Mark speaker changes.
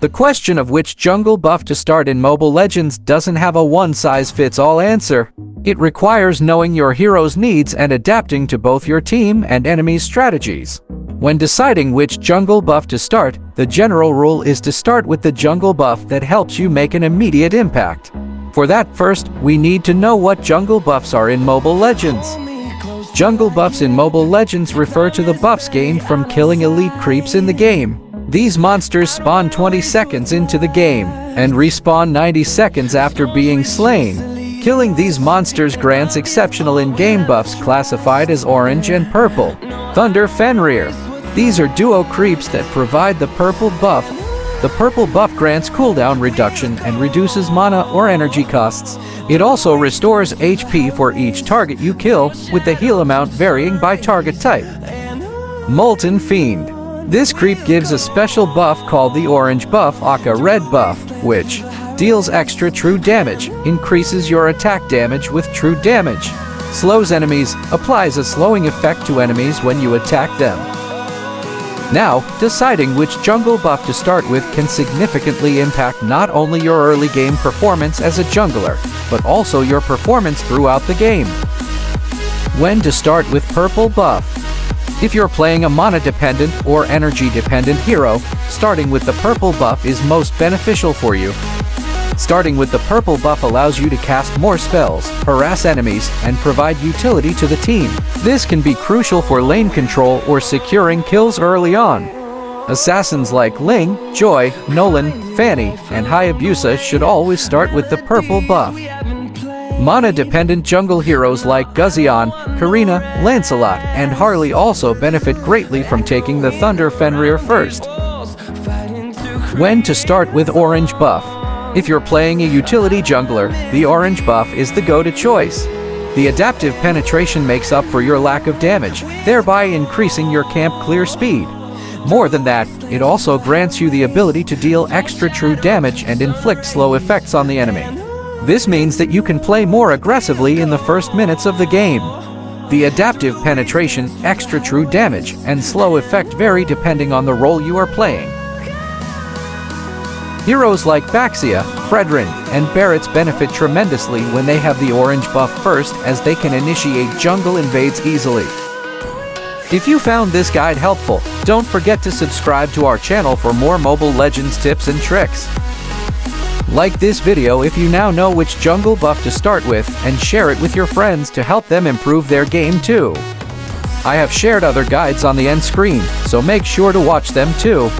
Speaker 1: The question of which jungle buff to start in Mobile Legends doesn't have a one-size-fits-all answer. It requires knowing your hero's needs and adapting to both your team and enemy's strategies. When deciding which jungle buff to start, the general rule is to start with the jungle buff that helps you make an immediate impact. For that, first, we need to know what jungle buffs are in Mobile Legends. Jungle buffs in Mobile Legends refer to the buffs gained from killing elite creeps in the game. These monsters spawn 20 seconds into the game, and respawn 90 seconds after being slain. Killing these monsters grants exceptional in-game buffs classified as orange and purple. Thunder Fenrir. These are duo creeps that provide the purple buff. The purple buff grants cooldown reduction and reduces mana or energy costs. It also restores HP for each target you kill, with the heal amount varying by target type. Molten Fiend. This creep gives a special buff called the orange buff aka red buff, which deals extra true damage, increases your attack damage with true damage, slows enemies, applies a slowing effect to enemies when you attack them. Now, deciding which jungle buff to start with can significantly impact not only your early game performance as a jungler, but also your performance throughout the game. When to start with purple buff. If you're playing a mana-dependent or energy-dependent hero, starting with the purple buff is most beneficial for you. Starting with the purple buff allows you to cast more spells, harass enemies, and provide utility to the team. This can be crucial for lane control or securing kills early on. Assassins like Ling, Joy, Nolan, Fanny, and Hayabusa should always start with the purple buff. Mana-dependent jungle heroes like Guzion, Karina, Lancelot, and Harley also benefit greatly from taking the Thunder Fenrir first. When to start with orange buff. If you're playing a utility jungler, the orange buff is the go-to choice. The adaptive penetration makes up for your lack of damage, thereby increasing your camp clear speed. More than that, it also grants you the ability to deal extra true damage and inflict slow effects on the enemy. This means that you can play more aggressively in the first minutes of the game. The adaptive penetration, extra true damage, and slow effect vary depending on the role you are playing. Heroes like Baxia, Fredrin, and Barret's benefit tremendously when they have the orange buff first, as they can initiate jungle invades easily. If you found this guide helpful, don't forget to subscribe to our channel for more Mobile Legends tips and tricks. Like this video if you now know which jungle buff to start with, and share it with your friends to help them improve their game too. I have shared other guides on the end screen, so make sure to watch them too.